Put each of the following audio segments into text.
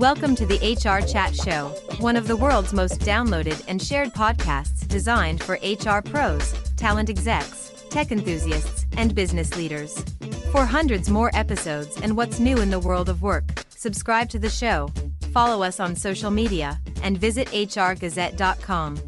Welcome to the HR Chat Show, one of the world's most downloaded and shared podcasts designed for HR pros, talent execs, tech enthusiasts, and business leaders. For hundreds more episodes and what's new in the world of work, subscribe to the show, follow us on social media, and visit hrgazette.com.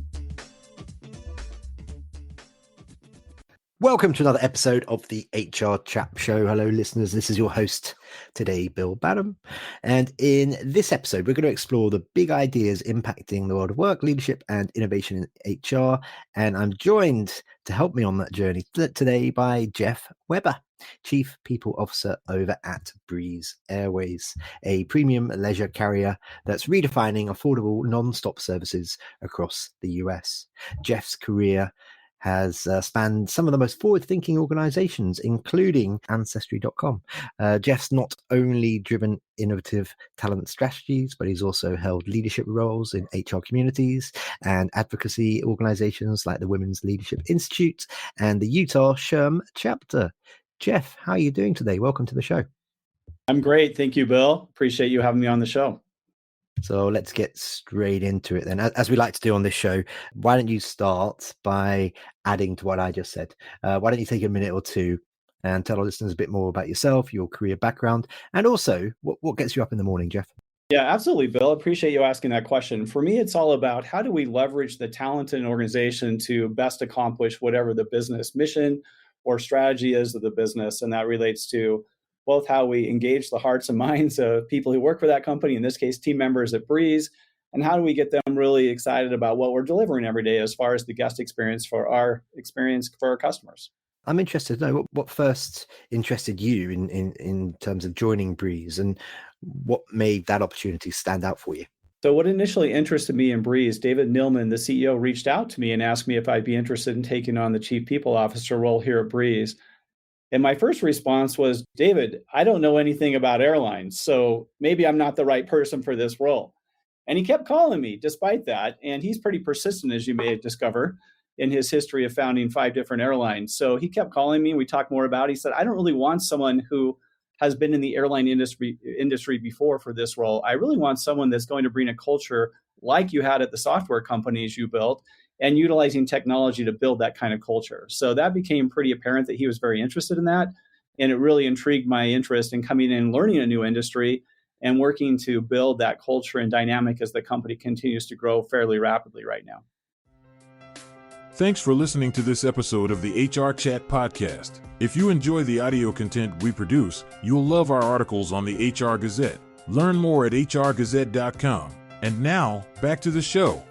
Welcome to another episode of the HR Chat Show. Hello, listeners. This is your host today, Bill Badham. And in this episode, we're going to explore the big ideas impacting the world of work, leadership, and innovation in HR. And I'm joined to help me on that journey today by Jeff Weber, Chief People Officer over at Breeze Airways, a premium leisure carrier that's redefining affordable non-stop services across the US. Jeff's career has spanned some of the most forward-thinking organizations, including Ancestry.com. Jeff's not only driven innovative talent strategies, but he's also held leadership roles in HR communities and advocacy organizations like the Women's Leadership Institute and the Utah SHRM chapter. Jeff, how are you doing today? Welcome to the show. I'm great. Thank you, Bill. Appreciate you having me on the show. So let's get straight into it then. As we like to do on this show, why don't you start by adding to what I just said? Why don't you take a minute or two and tell our listeners a bit more about yourself, your career background, and also what gets you up in the morning, Jeff? Yeah, absolutely, Bill. Appreciate you asking that question. For me, it's all about how do we leverage the talent in an organization to best accomplish whatever the business mission or strategy is of the business. And that relates to both how we engage the hearts and minds of people who work for that company, in this case, team members at Breeze, and how do we get them really excited about what we're delivering every day as far as the guest experience for our customers. I'm interested to know what first interested you in terms of joining Breeze and what made that opportunity stand out for you. So what initially interested me in Breeze, David Nilman, the CEO, reached out to me and asked me if I'd be interested in taking on the Chief People Officer role here at Breeze. And my first response was, David, I don't know anything about airlines, so maybe I'm not the right person for this role. And he kept calling me despite that. And he's pretty persistent, as you may discover, in his history of founding 5 different airlines. So he kept calling me. We talked more about it. He said, I don't really want someone who has been in the airline industry before for this role. I really want someone that's going to bring a culture like you had at the software companies you built, and utilizing technology to build that kind of culture. So that became pretty apparent that he was very interested in that. And it really intrigued my interest in coming in and learning a new industry and working to build that culture and dynamic as the company continues to grow fairly rapidly right now. Thanks for listening to this episode of the HR Chat Podcast. If you enjoy the audio content we produce, you'll love our articles on the HR Gazette. Learn more at hrgazette.com. And now, back to the show.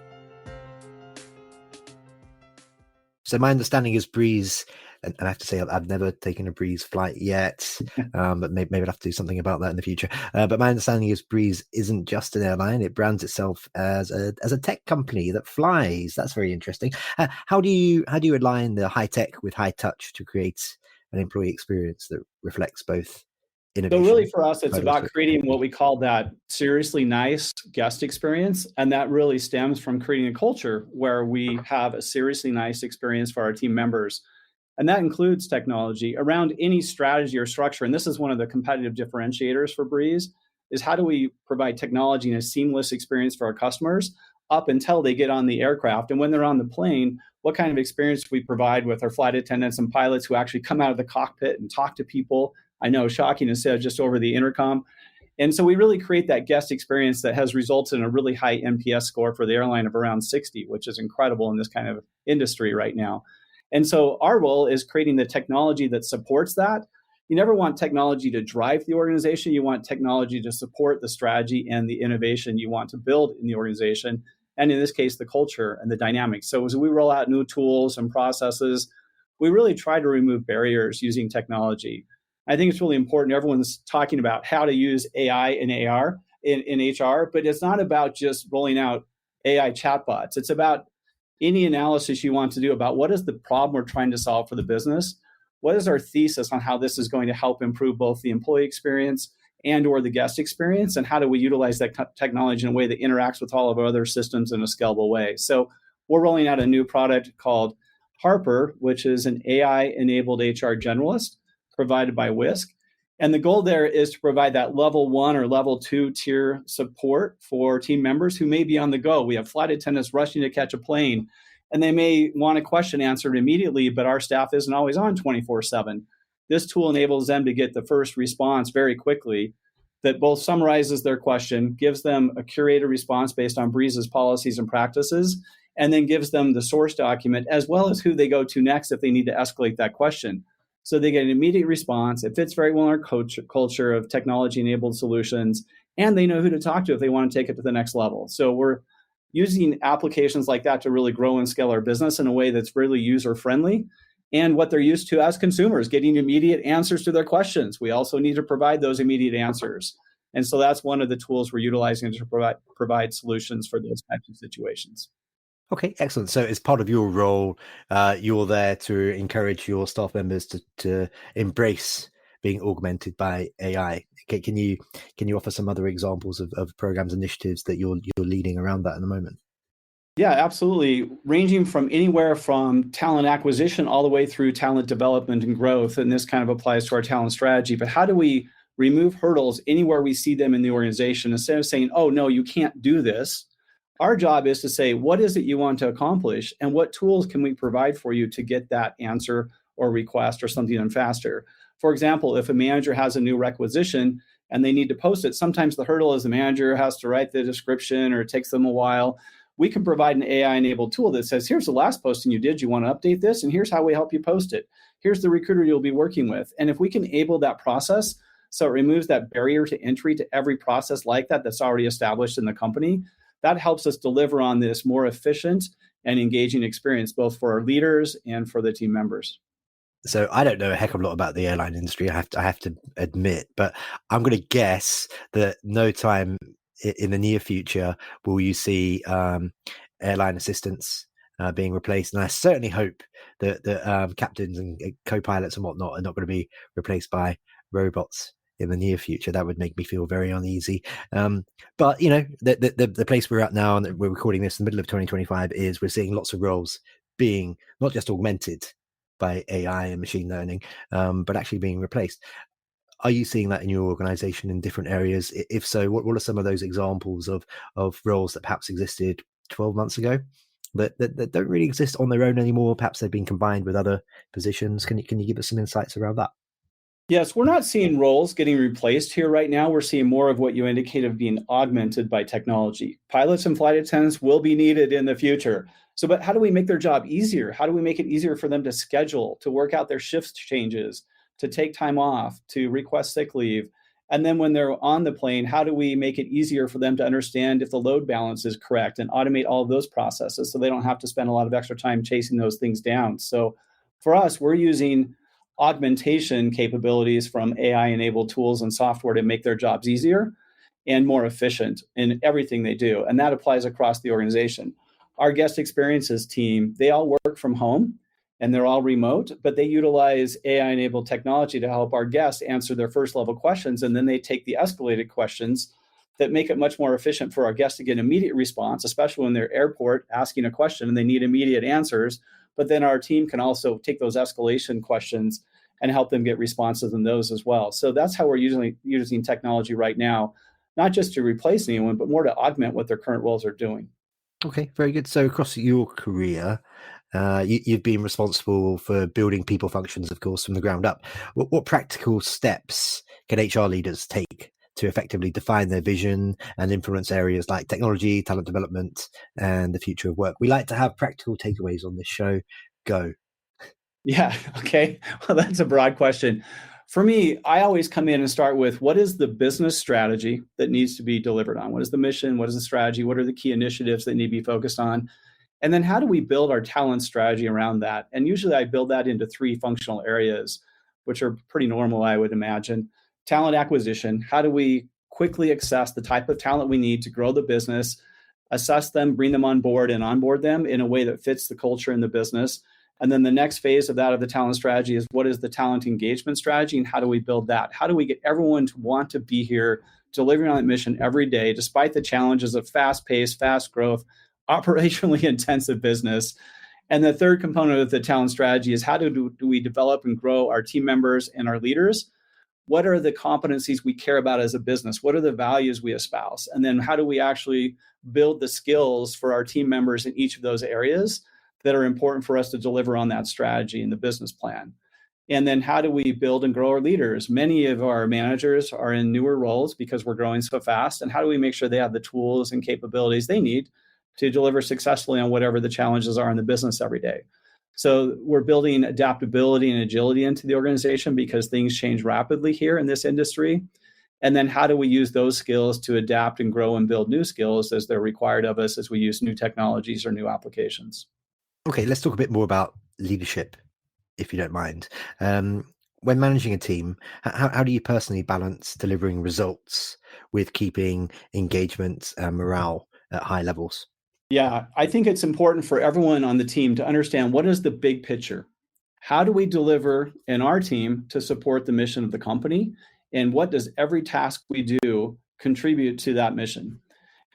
So my understanding is Breeze, and I have to say I've never taken a Breeze flight yet, but maybe I'll have to do something about that in the future. But my understanding is Breeze isn't just an airline; it brands itself as a tech company that flies. That's very interesting. How do you align the high tech with high touch to create an employee experience that reflects both innovation? So really for us, it's about creating what we call that seriously nice guest experience. And that really stems from creating a culture where we have a seriously nice experience for our team members. And that includes technology around any strategy or structure. And this is one of the competitive differentiators for Breeze, is how do we provide technology and a seamless experience for our customers up until they get on the aircraft. And when they're on the plane, what kind of experience do we provide with our flight attendants and pilots who actually come out of the cockpit and talk to people? I know, shocking to say, just over the intercom. And so we really create that guest experience that has resulted in a really high NPS score for the airline of around 60, which is incredible in this kind of industry right now. And so our role is creating the technology that supports that. You never want technology to drive the organization. You want technology to support the strategy and the innovation you want to build in the organization. And in this case, the culture and the dynamics. So as we roll out new tools and processes, we really try to remove barriers using technology. I think it's really important. Everyone's talking about how to use AI and AR in HR, but it's not about just rolling out AI chatbots. It's about any analysis you want to do about what is the problem we're trying to solve for the business. What is our thesis on how this is going to help improve both the employee experience and or the guest experience? And how do we utilize that technology in a way that interacts with all of our other systems in a scalable way? So we're rolling out a new product called Harper, which is an AI-enabled HR generalist provided by Whisk. And the goal there is to provide that level 1 or level 2 tier support for team members who may be on the go. We have flight attendants rushing to catch a plane, and they may want a question answered immediately, but our staff isn't always on 24/7. This tool enables them to get the first response very quickly that both summarizes their question, gives them a curated response based on Breeze's policies and practices, and then gives them the source document as well as who they go to next if they need to escalate that question. So they get an immediate response. It fits very well in our culture of technology-enabled solutions, and they know who to talk to if they want to take it to the next level. So we're using applications like that to really grow and scale our business in a way that's really user-friendly and what they're used to as consumers, getting immediate answers to their questions. We also need to provide those immediate answers. And so that's one of the tools we're utilizing to provide solutions for those types of situations. Okay, excellent. So as part of your role, you're there to encourage your staff members to embrace being augmented by AI. Okay, can you offer some other examples of programs, initiatives that you're leading around that at the moment? Yeah, absolutely. Ranging from anywhere from talent acquisition all the way through talent development and growth. And this kind of applies to our talent strategy. But how do we remove hurdles anywhere we see them in the organization? Instead of saying, oh, no, you can't do this. Our job is to say, what is it you want to accomplish? And what tools can we provide for you to get that answer or request or something done faster? For example, if a manager has a new requisition and they need to post it, sometimes the hurdle is the manager has to write the description or it takes them a while. We can provide an AI-enabled tool that says, here's the last posting you did. You want to update this? And here's how we help you post it. Here's the recruiter you'll be working with. And if we can enable that process, so it removes that barrier to entry to every process like that that's already established in the company, that helps us deliver on this more efficient and engaging experience, both for our leaders and for the team members. So I don't know a heck of a lot about the airline industry, I have to admit, but I'm going to guess that no time in the near future will you see airline assistants being replaced. And I certainly hope that captains and co-pilots and whatnot are not going to be replaced by robots in the near future. That would make me feel very uneasy. But you know, the place we're at now, and we're recording this in the middle of 2025, is we're seeing lots of roles being not just augmented by AI and machine learning, but actually being replaced. Are you seeing that in your organization in different areas? If so, what are some of those examples of roles that perhaps existed 12 months ago that don't really exist on their own anymore? Perhaps they've been combined with other positions. Can you give us some insights around that? Yes, we're not seeing roles getting replaced here right now. We're seeing more of what you indicated of being augmented by technology. Pilots and flight attendants will be needed in the future. So, but how do we make their job easier? How do we make it easier for them to schedule, to work out their shift changes, to take time off, to request sick leave? And then when they're on the plane, how do we make it easier for them to understand if the load balance is correct and automate all of those processes so they don't have to spend a lot of extra time chasing those things down? So for us, we're using augmentation capabilities from AI-enabled tools and software to make their jobs easier and more efficient in everything they do. And that applies across the organization. Our guest experiences team, they all work from home and they're all remote, but they utilize AI-enabled technology to help our guests answer their first level questions. And then they take the escalated questions that make it much more efficient for our guests to get immediate response, especially when they're airport asking a question and they need immediate answers. But then our team can also take those escalation questions and help them get responses in those as well. So that's how we're using technology right now, not just to replace anyone, but more to augment what their current roles are doing. Okay, very good. So across your career, you've been responsible for building people functions, of course, from the ground up. What practical steps can HR leaders take to effectively define their vision and influence areas like technology, talent development, and the future of work? We like to have practical takeaways on this show. Go. Yeah, okay. Well, that's a broad question. For me, I always come in and start with what is the business strategy that needs to be delivered on? What is the mission? What is the strategy? What are the key initiatives that need to be focused on? And then how do we build our talent strategy around that? And usually I build that into 3 functional areas, which are pretty normal, I would imagine. Talent acquisition. How do we quickly assess the type of talent we need to grow the business, assess them, bring them on board and onboard them in a way that fits the culture in the business? And then the next phase of that of the talent strategy is what is the talent engagement strategy and how do we build that? How do we get everyone to want to be here, delivering on that mission every day, despite the challenges of fast pace, fast growth, operationally intensive business? And the third component of the talent strategy is how do we develop and grow our team members and our leaders what are the competencies we care about as a business? What are the values we espouse? And then how do we actually build the skills for our team members in each of those areas that are important for us to deliver on that strategy and the business plan? And then how do we build and grow our leaders? Many of our managers are in newer roles because we're growing so fast. And how do we make sure they have the tools and capabilities they need to deliver successfully on whatever the challenges are in the business every day? So we're building adaptability and agility into the organization because things change rapidly here in this industry. And then how do we use those skills to adapt and grow and build new skills as they're required of us as we use new technologies or new applications? Okay, let's talk a bit more about leadership, if you don't mind. When managing a team, how do you personally balance delivering results with keeping engagement and morale at high levels? Yeah, I think it's important for everyone on the team to understand what is the big picture. How do we deliver in our team to support the mission of the company? And what does every task we do contribute to that mission?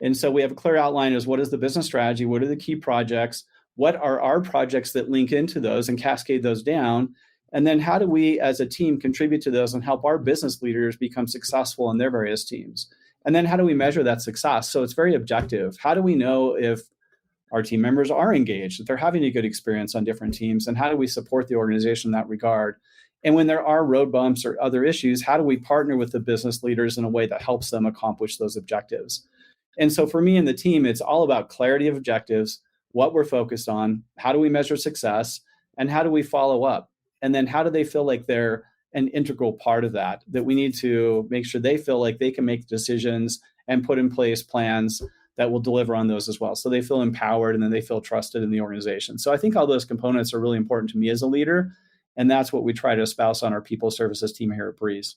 And so we have a clear outline as what is the business strategy? What are the key projects? What are our projects that link into those and cascade those down? And then how do we as a team contribute to those and help our business leaders become successful in their various teams? And then how do we measure that success? So it's very objective. How do we know if our team members are engaged, if they're having a good experience on different teams, and how do we support the organization in that regard? And when there are road bumps or other issues, how do we partner with the business leaders in a way that helps them accomplish those objectives? And so for me and the team, it's all about clarity of objectives, what we're focused on, how do we measure success, and how do we follow up? And then how do they feel like they're an integral part of that we need to make sure they feel like they can make decisions and put in place plans that will deliver on those as well. So they feel empowered and then they feel trusted in the organization. So I think all those components are really important to me as a leader. And that's what we try to espouse on our people services team here at Breeze.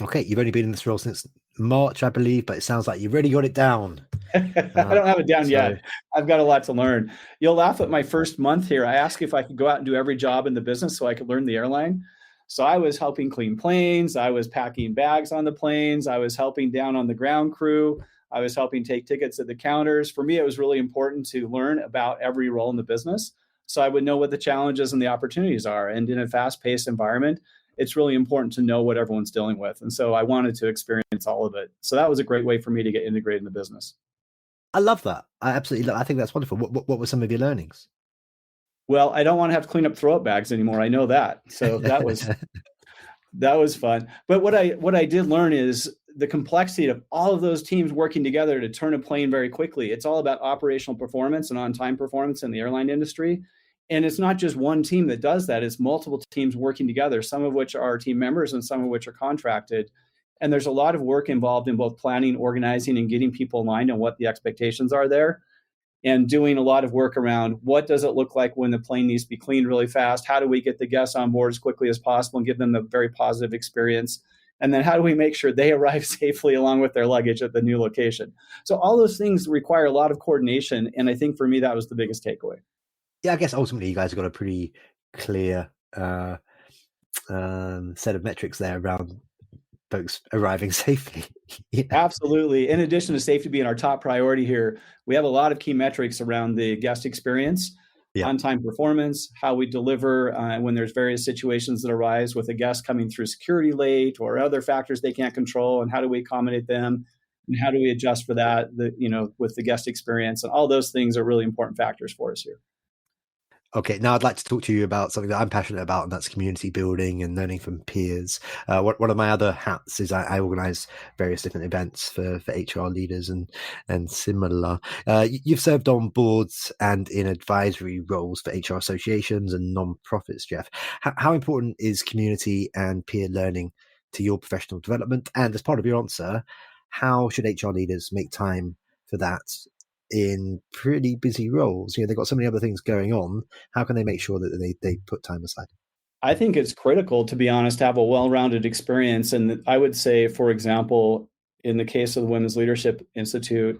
Okay, you've only been in this role since March, I believe, but it sounds like you've really got it down. I don't have it down yet. I've got a lot to learn. You'll laugh at my first month here. I asked if I could go out and do every job in the business so I could learn the airline. So I was helping clean planes. I was packing bags on the planes. I was helping down on the ground crew. I was helping take tickets at the counters. For me, it was really important to learn about every role in the business so I would know what the challenges and the opportunities are. And in a fast-paced environment, it's really important to know what everyone's dealing with. And so I wanted to experience all of it. So that was a great way for me to get integrated in the business. I love that. I think that's wonderful. What were some of your learnings? Well, I don't want to have to clean up throw-up bags anymore. I know that. So that was fun. But what I did learn is the complexity of all of those teams working together to turn a plane very quickly. It's all about operational performance and on-time performance in the airline industry. And it's not just one team that does that. It's multiple teams working together, some of which are team members and some of which are contracted. And there's a lot of work involved in both planning, organizing, and getting people aligned on what the expectations are there. And doing a lot of work around what does it look like when the plane needs to be cleaned really fast? How do we get the guests on board as quickly as possible and give them a very positive experience? And then how do we make sure they arrive safely along with their luggage at the new location? So all those things require a lot of coordination. And I think for me, that was the biggest takeaway. Yeah, I guess ultimately you guys have got a pretty clear set of metrics there around folks arriving safely. Yeah. Absolutely. In addition to safety being our top priority here, we have a lot of key metrics around the guest experience, on-time performance, how we deliver when there's various situations that arise with a guest coming through security late or other factors they can't control, and how do we accommodate them, and how do we adjust for that, with the guest experience, and all those things are really important factors for us here. Okay, now I'd like to talk to you about something that I'm passionate about, and that's community building and learning from peers. One of my other hats is I organise various different events for HR leaders and similar. You've served on boards and in advisory roles for HR associations and non-profits, Jeff. How important is community and peer learning to your professional development? And as part of your answer, how should HR leaders make time for that in pretty busy roles? They've got so many other things going on. How can they make sure that they put time aside? I think it's critical, to be honest, to have a well-rounded experience. And I would say, for example, in the case of the Women's Leadership Institute,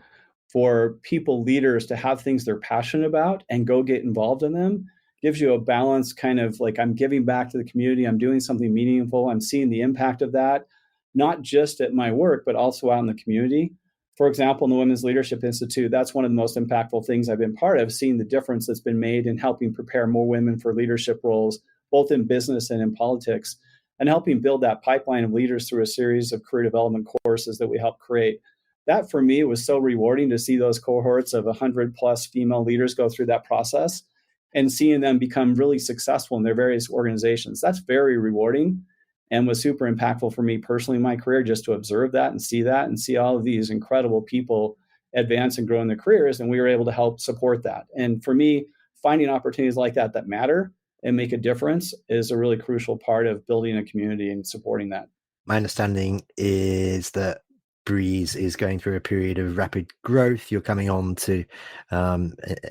for people, leaders, to have things they're passionate about and go get involved in them gives you a balance, kind of like, I'm giving back to the community, I'm doing something meaningful, I'm seeing the impact of that, not just at my work, but also out in the community. For example, in the Women's Leadership Institute, that's one of the most impactful things I've been part of, seeing the difference that's been made in helping prepare more women for leadership roles, both in business and in politics. and helping build that pipeline of leaders through a series of career development courses that we helped create. That for me was so rewarding to see those cohorts of 100 plus female leaders go through that process and seeing them become really successful in their various organizations. That's very rewarding and was super impactful for me personally in my career, just to observe that and see all of these incredible people advance and grow in their careers. And we were able to help support that. And for me, finding opportunities like that matter and make a difference is a really crucial part of building a community and supporting that. My understanding is that Breeze is going through a period of rapid growth. You're coming on to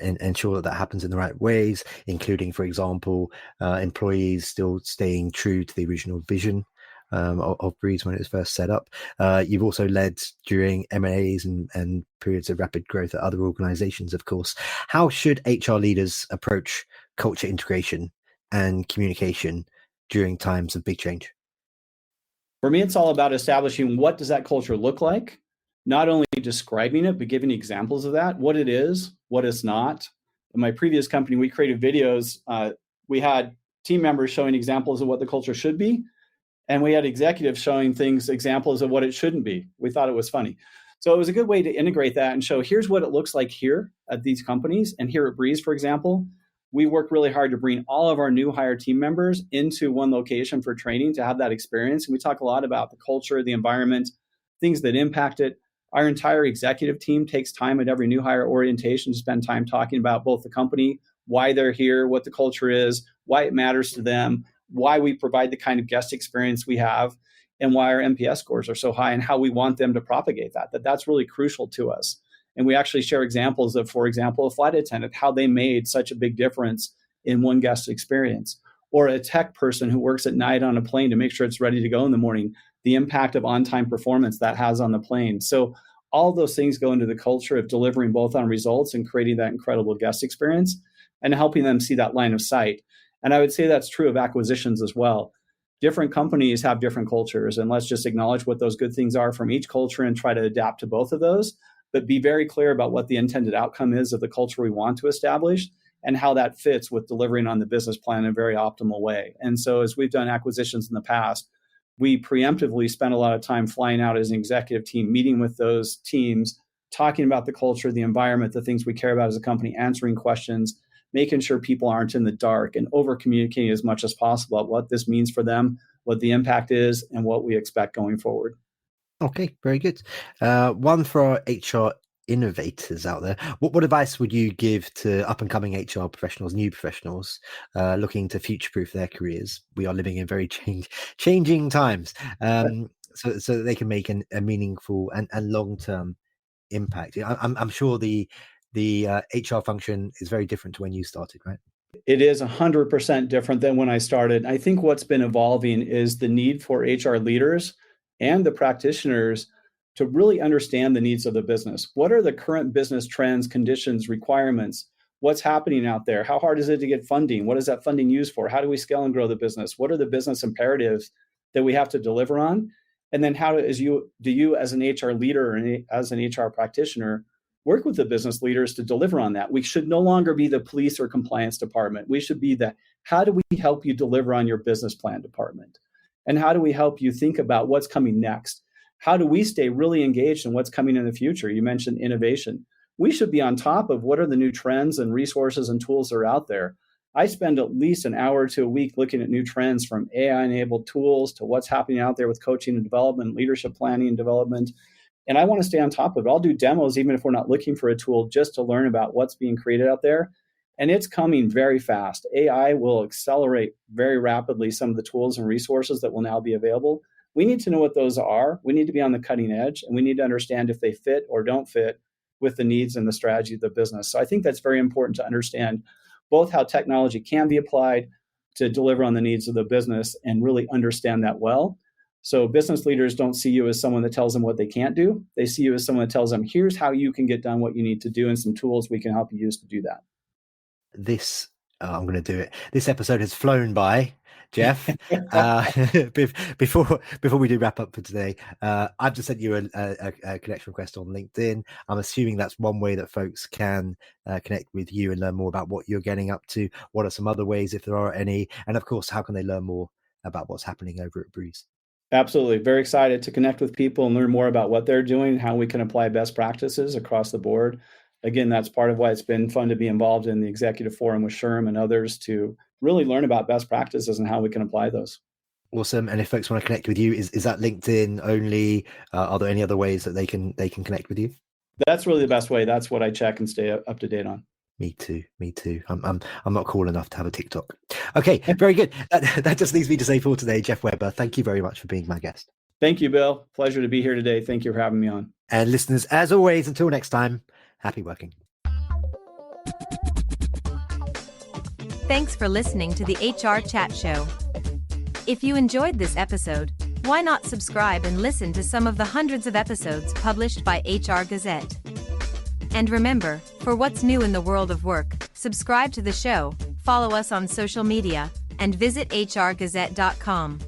ensure that happens in the right ways, including, for example, employees still staying true to the original vision of Breeze when it was first set up. You've also led during M&As and periods of rapid growth at other organizations, of course. How should HR leaders approach culture integration and communication during times of big change? For me, it's all about establishing what does that culture look like, not only describing it, but giving examples of that, what it is, what it's not. In my previous company, we created videos. We had team members showing examples of what the culture should be, and we had executives showing examples of what it shouldn't be. We thought it was funny. So it was a good way to integrate that and show, here's what it looks like here at these companies. And here at Breeze, for example, we work really hard to bring all of our new hire team members into one location for training to have that experience. And we talk a lot about the culture, the environment, things that impact it. Our entire executive team takes time at every new hire orientation to spend time talking about both the company, why they're here, what the culture is, why it matters to them, why we provide the kind of guest experience we have, and why our NPS scores are so high, and how we want them to propagate that's really crucial to us. And we actually share examples of, for example, a flight attendant, how they made such a big difference in one guest experience, or a tech person who works at night on a plane to make sure it's ready to go in the morning, the impact of on-time performance that has on the plane. So all those things go into the culture of delivering both on results and creating that incredible guest experience and helping them see that line of sight. And I would say that's true of acquisitions as well. Different companies have different cultures, and let's just acknowledge what those good things are from each culture and try to adapt to both of those, but be very clear about what the intended outcome is of the culture we want to establish and how that fits with delivering on the business plan in a very optimal way. And so as we've done acquisitions in the past, we preemptively spent a lot of time flying out as an executive team, meeting with those teams, talking about the culture, the environment, the things we care about as a company, answering questions, making sure people aren't in the dark, and over communicating as much as possible about what this means for them, what the impact is, and what we expect going forward. Okay, very good. One for our HR innovators out there. What advice would you give to up and coming HR professionals, new professionals, looking to future-proof their careers? We are living in very changing times, so that they can make a meaningful and long-term impact. I'm sure the HR function is very different to when you started, right? It is 100% different than when I started. I think what's been evolving is the need for HR leaders and the practitioners to really understand the needs of the business. What are the current business trends, conditions, requirements? What's happening out there? How hard is it to get funding? What is that funding used for? How do we scale and grow the business? What are the business imperatives that we have to deliver on? And then how do you as an HR leader or as an HR practitioner work with the business leaders to deliver on that? We should no longer be the police or compliance department. We should be the, how do we help you deliver on your business plan department? And how do we help you think about what's coming next? How do we stay really engaged in what's coming in the future? You mentioned innovation. We should be on top of what are the new trends and resources and tools that are out there. I spend at least an hour to a week looking at new trends, from AI-enabled tools to what's happening out there with coaching and development, leadership planning and development. And I want to stay on top of it. I'll do demos even if we're not looking for a tool, just to learn about what's being created out there. And it's coming very fast. AI will accelerate very rapidly some of the tools and resources that will now be available. We need to know what those are. We need to be on the cutting edge, and we need to understand if they fit or don't fit with the needs and the strategy of the business. So I think that's very important to understand both how technology can be applied to deliver on the needs of the business and really understand that well. So business leaders don't see you as someone that tells them what they can't do. They see you as someone that tells them, here's how you can get done what you need to do and some tools we can help you use to do that. I'm going to do it. This episode has flown by, Jeff. Before we do wrap up for today, I've just sent you a connection request on LinkedIn. I'm assuming that's one way that folks can connect with you and learn more about what you're getting up to. What are some other ways, if there are any? And of course, how can they learn more about what's happening over at Breeze. Absolutely. Very excited to connect with people and learn more about what they're doing and how we can apply best practices across the board. Again, that's part of why it's been fun to be involved in the executive forum with Sherm and others to really learn about best practices and how we can apply those. Awesome. And if folks want to connect with you, is that LinkedIn only? Are there any other ways that they can connect with you? That's really the best way. That's what I check and stay up to date on. Me too. I'm not cool enough to have a TikTok. Okay, very good. That just leaves me to say for today, Jeff Weber, thank you very much for being my guest. Thank you, Bill. Pleasure to be here today. Thank you for having me on. And listeners, as always, until next time, happy working. Thanks for listening to the HR Chat Show. If you enjoyed this episode, why not subscribe and listen to some of the hundreds of episodes published by HR Gazette? And remember, for what's new in the world of work, subscribe to the show, follow us on social media, and visit hrgazette.com.